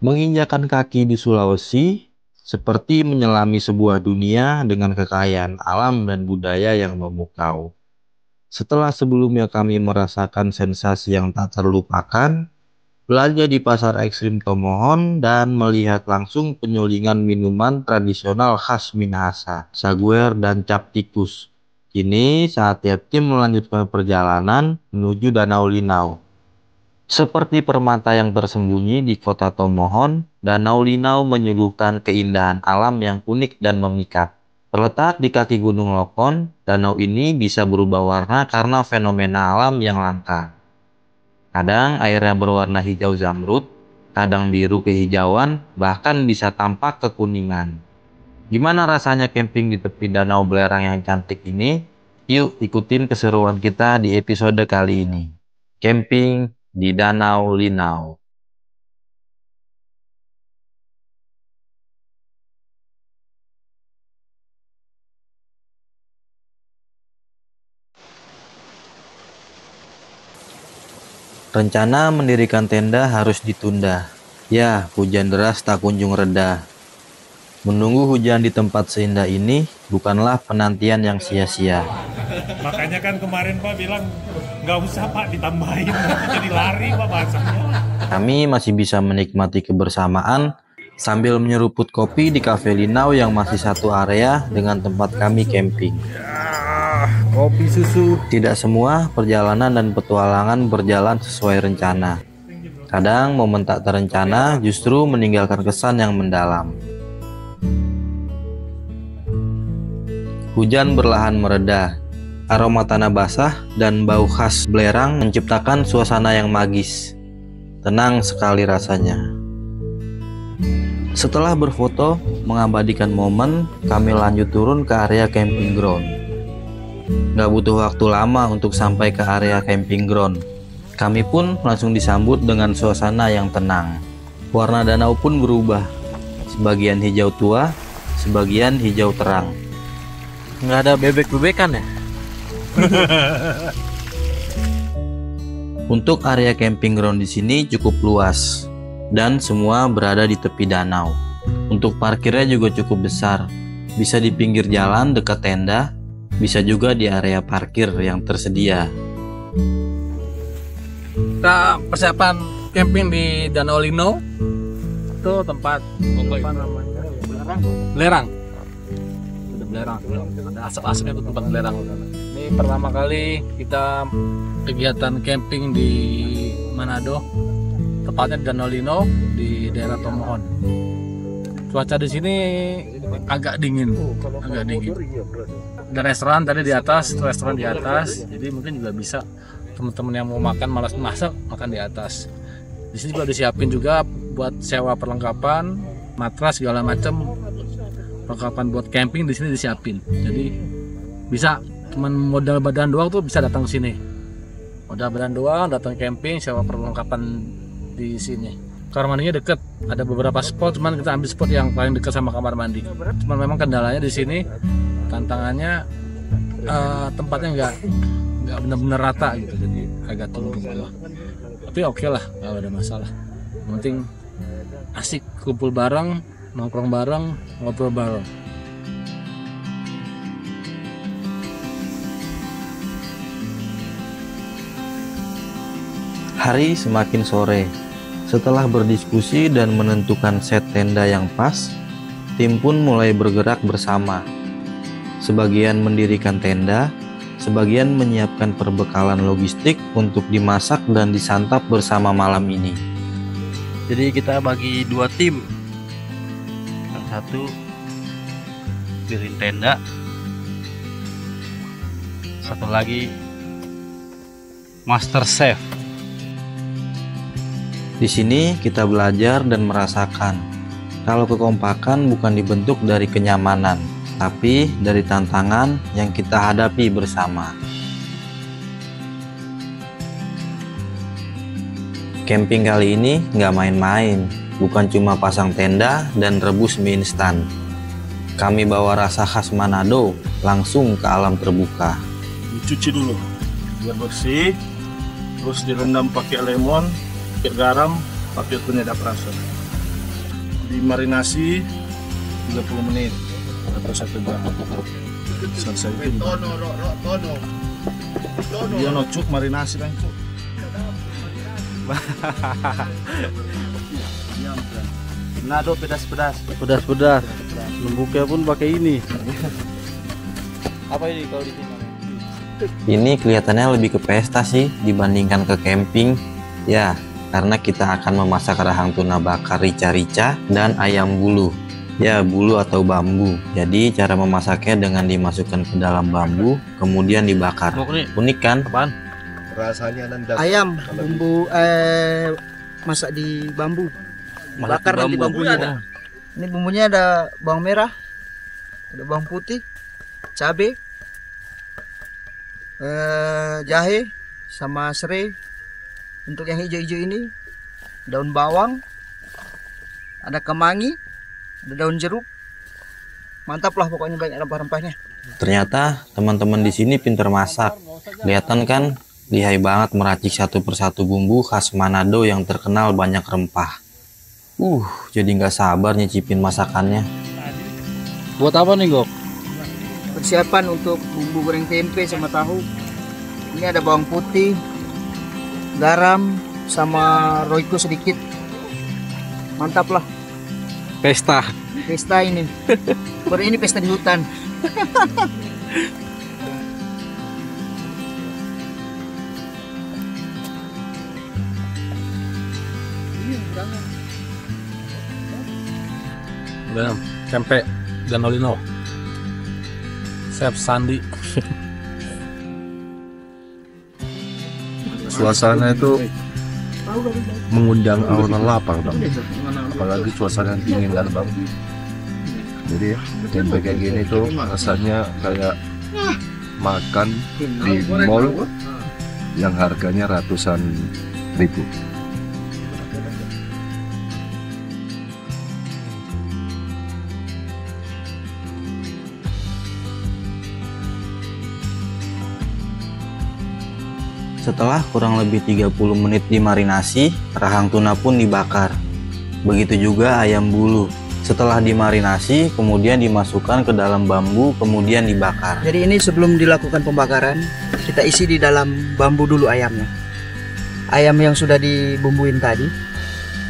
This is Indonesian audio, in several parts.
Menginjakan kaki di Sulawesi seperti menyelami sebuah dunia dengan kekayaan alam dan budaya yang memukau. Setelah sebelumnya kami merasakan sensasi yang tak terlupakan, belanja di pasar ekstrim Tomohon dan melihat langsung penyulingan minuman tradisional khas Minahasa, saguer dan cap tikus. Kini saatnya tim melanjutkan perjalanan menuju Danau Linau. Seperti permata yang tersembunyi di kota Tomohon, Danau Linau menyuguhkan keindahan alam yang unik dan memikat. Terletak di kaki Gunung Lokon, danau ini bisa berubah warna karena fenomena alam yang langka. Kadang airnya berwarna hijau zamrud, kadang biru kehijauan, bahkan bisa tampak kekuningan. Gimana rasanya camping di tepi danau belerang yang cantik ini? Yuk ikutin keseruan kita di episode kali ini. Camping di Danau Linau. Rencana mendirikan tenda harus ditunda. Ya, hujan deras tak kunjung reda. Menunggu hujan di tempat seindah ini bukanlah penantian yang sia-sia. Makanya kan kemarin Pak bilang nggak usah Pak ditambahin, jadi lari Pak bahasanya. Kami masih bisa menikmati kebersamaan sambil menyeruput kopi di Cafe Linau yang masih satu area dengan tempat kami camping. Kopi susu. Tidak semua perjalanan dan petualangan berjalan sesuai rencana. Kadang momen tak terencana justru meninggalkan kesan yang mendalam. Hujan berlahan mereda. Aroma tanah basah dan bau khas belerang menciptakan suasana yang magis. Tenang sekali rasanya. Setelah berfoto, mengabadikan momen, kami lanjut turun ke area camping ground. Gak butuh waktu lama untuk sampai ke area camping ground. Kami pun langsung disambut dengan suasana yang tenang. Warna danau pun berubah. Sebagian hijau tua, sebagian hijau terang. Nggak ada bebek-bebekan ya? Untuk area camping ground di sini cukup luas dan semua berada di tepi danau. Untuk parkirnya juga cukup besar. Bisa di pinggir jalan dekat tenda, bisa juga di area parkir yang tersedia. Kita persiapan camping di Danau Linau. Itu tempat apa namanya? Belerang. Ada belerang. Ada asap-asapnya itu tempat belerang. Ini pertama kali kita kegiatan camping di Manado. Tepatnya di Danau Linau di daerah Tomohon. Cuaca di sini agak dingin. Ada restoran tadi di atas, jadi mungkin juga bisa teman-teman yang mau makan malas masak makan di atas. Di sini juga disiapin juga buat sewa perlengkapan, matras segala macam, perlengkapan buat camping di sini disiapin. Jadi bisa cuman modal badan doang tuh bisa datang ke sini. Modal badan doang datang camping, sewa perlengkapan di sini. Kamar mandinya deket, ada beberapa spot, cuman kita ambil spot yang paling dekat sama kamar mandi. Cuman memang kendalanya di sini tantangannya tempatnya nggak benar-benar rata gitu, jadi agak turun ke bawah. Tapi oke lah, nggak ada masalah. Yang penting asik kumpul bareng, nongkrong bareng, ngobrol bareng. Hari semakin sore. Setelah berdiskusi dan menentukan set tenda yang pas, tim pun mulai bergerak bersama. Sebagian mendirikan tenda, sebagian menyiapkan perbekalan logistik untuk dimasak dan disantap bersama malam ini. Jadi kita bagi dua tim. Yang satu bikin tenda, satu lagi master chef. Di sini kita belajar dan merasakan kalau kekompakan bukan dibentuk dari kenyamanan, tapi dari tantangan yang kita hadapi bersama. Camping kali ini nggak main-main, bukan cuma pasang tenda dan rebus mie instan. Kami bawa rasa khas Manado langsung ke alam terbuka. Dicuci dulu biar bersih, terus direndam pakai lemon, pakai garam, pakai penyedap rasa. dimarinasi 30 menit atau 1 jam. Selesai itu dia nocuk marinasi kan cuk. Nado pedas-pedas. Pedas-pedas. Lembuknya pun pakai ini. Apa ini kalau di sini? Ini kelihatannya lebih ke pesta sih dibandingkan ke camping. Ya, karena kita akan memasak rahang tuna bakar rica-rica dan ayam bulu. Ya, bulu atau bambu. Jadi cara memasaknya dengan dimasukkan ke dalam bambu, kemudian dibakar. Unik kan? Apaan? Rasanya nendang. Ayam bumbu masak di bambu. Bakar nanti bambunya. Ini bumbunya ada bawang merah, ada bawang putih, cabai, jahe, sama serai. Untuk yang hijau-hijau ini daun bawang, ada kemangi, ada daun jeruk. Mantap lah pokoknya, banyak rempah-rempahnya. Ternyata teman-teman di sini pintar masak. Kelihatan kan, lihai banget meracik satu persatu bumbu khas Manado yang terkenal banyak rempah. Jadi nggak sabar nyicipin masakannya. Buat apa nih, Gok? Persiapan untuk bumbu goreng tempe sama tahu. Ini ada bawang putih, garam, sama roiko sedikit. Mantap lah. Pesta. Pesta ini. Baru ini pesta di hutan. Udah, tempe Danolino. Chef Sandi. Suasana itu mengundang aura lapar bang, apalagi suasana dingin kan bang. Jadi tempe kayak gini tuh rasanya kayak makan di mall yang harganya ratusan ribu. Setelah kurang lebih 30 menit dimarinasi, rahang tuna pun dibakar. Begitu juga ayam bulu. Setelah dimarinasi, kemudian dimasukkan ke dalam bambu, kemudian dibakar. Jadi ini sebelum dilakukan pembakaran, kita isi di dalam bambu dulu ayamnya. Ayam yang sudah dibumbuin tadi,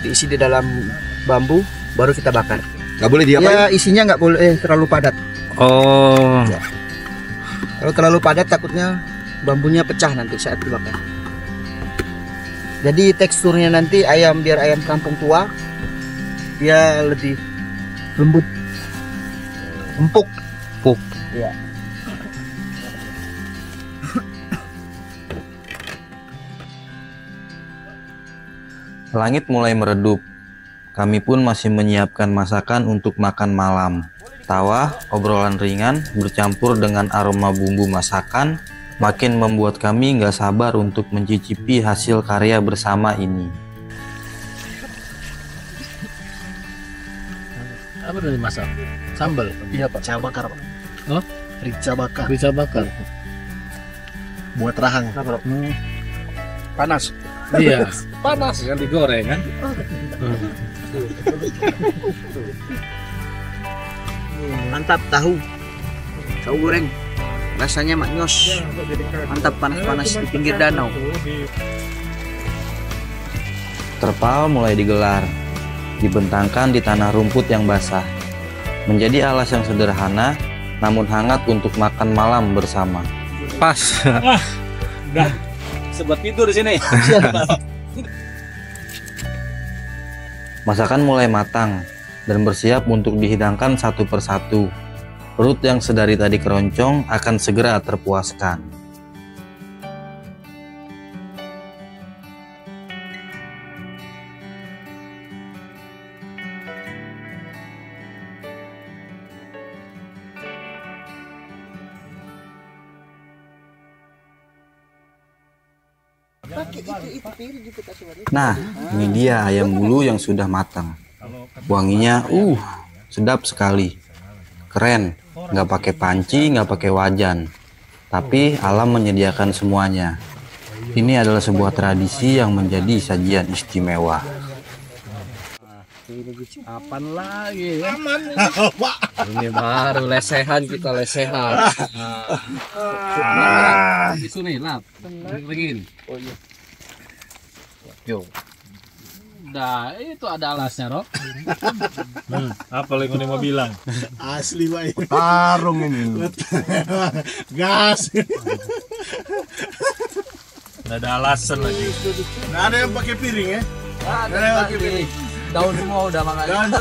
diisi di dalam bambu, baru kita bakar. Nggak boleh diapain? Ya isinya nggak boleh terlalu padat. Oh. Ya. Kalau terlalu padat takutnya bambunya pecah nanti saat dibakar. Jadi teksturnya nanti ayam, biar ayam kampung tua, dia lebih lembut, empuk. Ya. Langit mulai meredup. Kami pun masih menyiapkan masakan untuk makan malam. Tawa, obrolan ringan bercampur dengan aroma bumbu masakan makin membuat kami nggak sabar untuk mencicipi hasil karya bersama ini. Apa dari masak? Sambal? Iya pak. Rica bakar pak. Oh? Rica bakar. Rica bakar. Buat rahang. Panas. Iya. Panas kan digoreng kan? Mantap tahu goreng. Rasanya maknyos, mantap, panas-panas di pinggir danau. Terpal mulai digelar, dibentangkan di tanah rumput yang basah. Menjadi alas yang sederhana, namun hangat untuk makan malam bersama. Pas. Udah. Sebuat tidur di sini. Masakan mulai matang dan bersiap untuk dihidangkan satu persatu. Perut yang sedari tadi keroncong akan segera terpuaskan. Nah, ini dia ayam bulu yang sudah matang. Wanginya, sedap sekali. Keren, nggak pakai panci, nggak pakai wajan. Tapi alam menyediakan semuanya. Ini adalah sebuah tradisi yang menjadi sajian istimewa. Kapan lagi ya? Ini baru lesehan kita lesehan. Itu nih, Nat. Begini. Oh iya. Yo. Nah, itu ada alasnya, Rok. Apa lagi yang mau bilang? Asli Pak. Tarung ini. Gas. Nggak ada alasan lagi. Nggak ada yang pakai piring ya? Nggak ada yang pakai piring. Daun semua udah makan.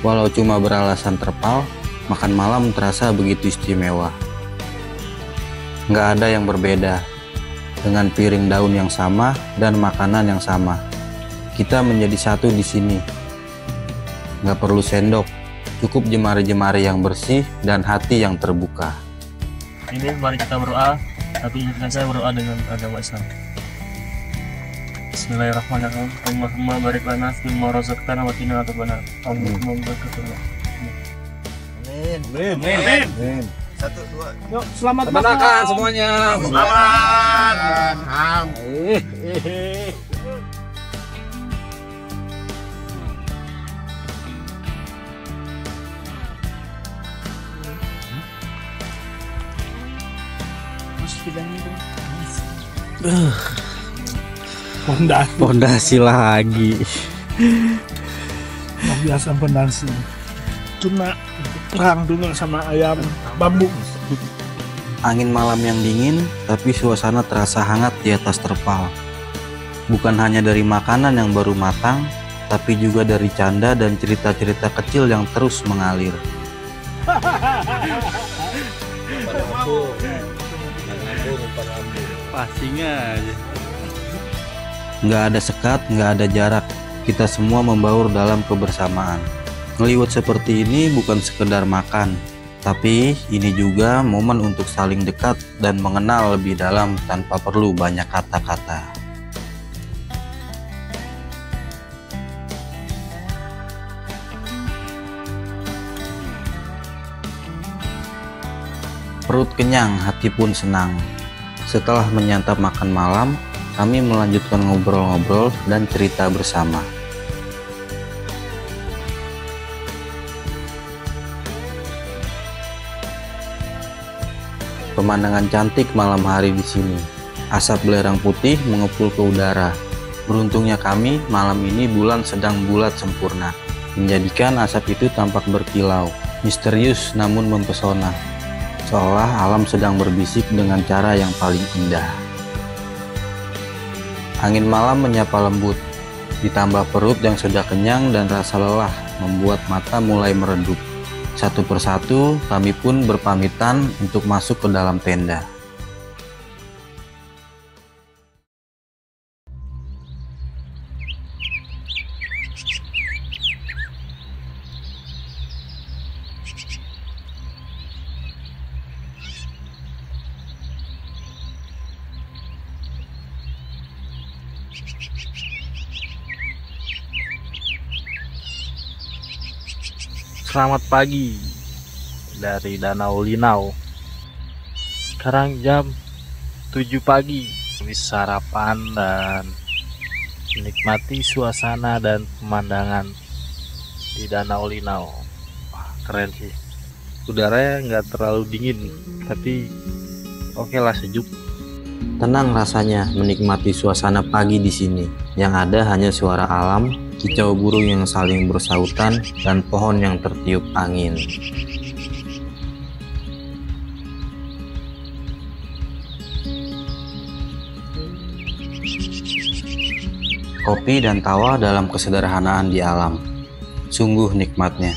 Walau cuma beralasan terpal, makan malam terasa begitu istimewa. Nggak ada yang berbeda. Dengan piring daun yang sama dan makanan yang sama, kita menjadi satu di sini. Nggak perlu sendok, cukup jemari-jemari yang bersih dan hati yang terbuka. Ini mari kita berdoa, tapi izinkan saya berdoa dengan agama Islam. Bismillahirrahmanirrahim. Allahumma barik lana fima razaqtana wa qina adzabannar. Allahumma barik lana. Amin. Satu, dua. Yuk, selamat makan semuanya. Selamat. Pondasi lagi. Biasa pondasi. Cuma perang dulu sama ayam bambu. Angin malam yang dingin, tapi suasana terasa hangat di atas terpal. Bukan hanya dari makanan yang baru matang, tapi juga dari canda dan cerita-cerita kecil yang terus mengalir. Pastinya aja. Nggak ada sekat, nggak ada jarak. Kita semua membaur dalam kebersamaan. Ngeliwat seperti ini bukan sekedar makan, tapi ini juga momen untuk saling dekat dan mengenal lebih dalam tanpa perlu banyak kata-kata. Perut kenyang, hati pun senang. Setelah menyantap makan malam, kami melanjutkan ngobrol-ngobrol dan cerita bersama. Pemandangan cantik malam hari di sini. Asap belerang putih mengepul ke udara. Beruntungnya kami, malam ini bulan sedang bulat sempurna, menjadikan asap itu tampak berkilau, misterius namun mempesona. Seolah alam sedang berbisik dengan cara yang paling indah. Angin malam menyapa lembut, ditambah perut yang sudah kenyang dan rasa lelah membuat mata mulai meredup. Satu persatu kami pun berpamitan untuk masuk ke dalam tenda. Selamat pagi dari Danau Linau. Sekarang jam 7 pagi. Habis sarapan dan menikmati suasana dan pemandangan di Danau Linau. Wah, keren sih. Udaranya nggak terlalu dingin, tapi oke lah, sejuk. Tenang rasanya menikmati suasana pagi di sini. Yang ada hanya suara alam, kicau burung yang saling bersautan, dan pohon yang tertiup angin. Kopi dan tawa dalam kesederhanaan di alam. Sungguh nikmatnya.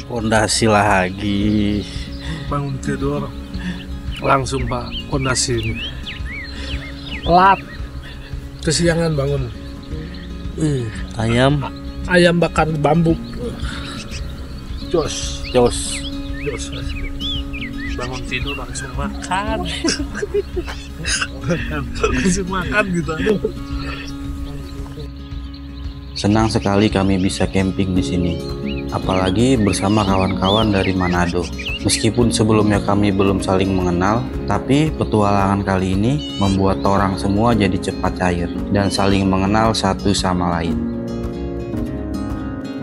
Pondasi lagi. Bangun tidur langsung Pak pondasi ini. Lat. Kesiangan bangun. Ayam bakar bambu. Jos. Bangun tidur langsung makan. Langsung makan gitu. Senang sekali kami bisa camping di sini, apalagi bersama kawan-kawan dari Manado. Meskipun sebelumnya kami belum saling mengenal, tapi petualangan kali ini membuat orang semua jadi cepat cair dan saling mengenal satu sama lain.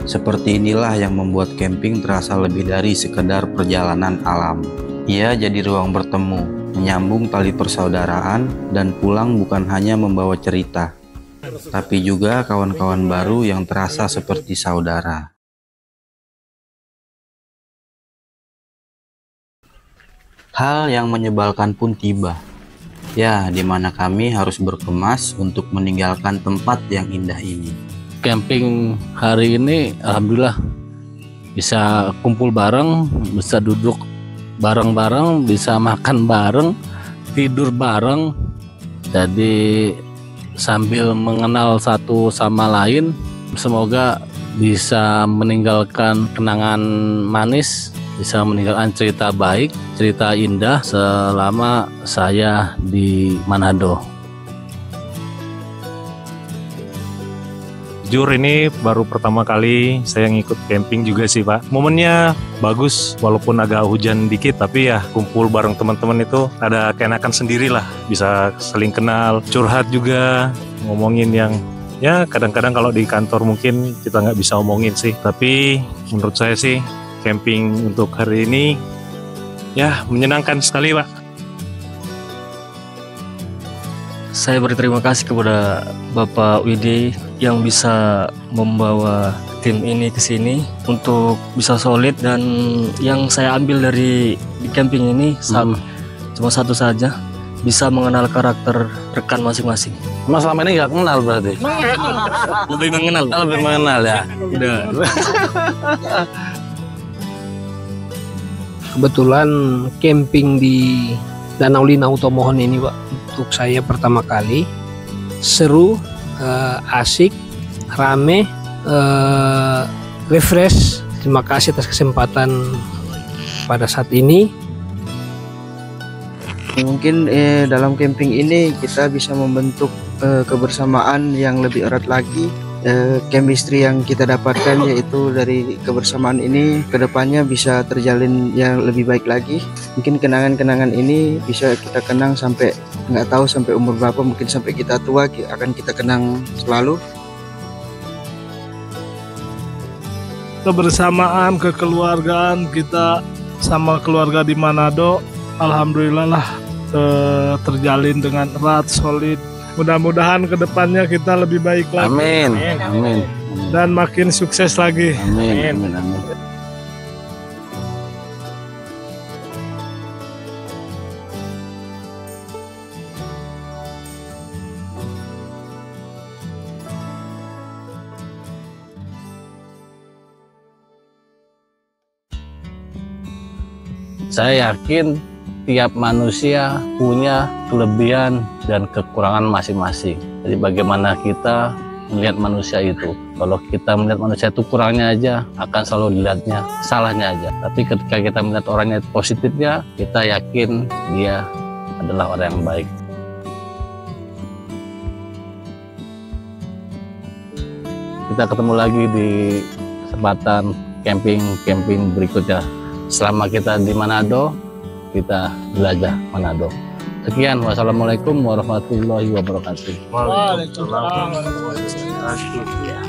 Seperti inilah yang membuat camping terasa lebih dari sekedar perjalanan alam. Ia jadi ruang bertemu, menyambung tali persaudaraan, dan pulang bukan hanya membawa cerita, tapi juga kawan-kawan baru yang terasa seperti saudara. Hal yang menyebalkan pun tiba. Ya, di mana kami harus berkemas untuk meninggalkan tempat yang indah ini. Camping hari ini alhamdulillah bisa kumpul bareng, bisa duduk bareng-bareng, bisa makan bareng, tidur bareng. Jadi sambil mengenal satu sama lain, semoga bisa meninggalkan kenangan manis, bisa meninggalkan cerita baik, cerita indah selama saya di Manado. Jujur ini baru pertama kali saya ngikut camping juga sih Pak. Momennya bagus walaupun agak hujan dikit, tapi ya kumpul bareng teman-teman itu ada keenakan sendiri lah. Bisa saling kenal, curhat juga, ngomongin yang ya kadang-kadang kalau di kantor mungkin kita nggak bisa omongin sih. Tapi menurut saya sih camping untuk hari ini ya menyenangkan sekali Pak. Saya berterima kasih kepada Bapak Widi yang bisa membawa tim ini ke sini untuk bisa solid, dan yang saya ambil dari di camping ini cuma satu saja, bisa mengenal karakter rekan masing-masing. Mas selama ini nggak kenal berarti? Lebih mengenal. Lebih mengenal ya. Udah. Kebetulan camping di Danau Linau Tomohon ini Pak, untuk saya pertama kali. Seru, asik, rame, refresh. Terima kasih atas kesempatan pada saat ini. Mungkin dalam camping ini kita bisa membentuk kebersamaan yang lebih erat lagi. Chemistry yang kita dapatkan yaitu dari kebersamaan ini kedepannya bisa terjalin yang lebih baik lagi. Mungkin kenangan-kenangan ini bisa kita kenang sampai nggak tahu sampai umur berapa, mungkin sampai kita tua akan kita kenang selalu. Kebersamaan, kekeluargaan kita sama keluarga di Manado, alhamdulillah lah terjalin dengan erat, solid. Mudah-mudahan kedepannya kita lebih baik lagi. Amin. Amin. Dan makin sukses lagi. Amin. Amin. Amin. Saya yakin tiap manusia punya kelebihan dan kekurangan masing-masing. Jadi bagaimana kita melihat manusia itu. Kalau kita melihat manusia itu kurangnya aja, akan selalu dilihatnya salahnya aja. Tapi ketika kita melihat orangnya itu positifnya, kita yakin dia adalah orang yang baik. Kita ketemu lagi di kesempatan camping berikutnya. Selama kita di Manado, kita belajar Manado. Sekian, wassalamualaikum warahmatullahi wabarakatuh. Waalaikumsalam warahmatullahi wabarakatuh.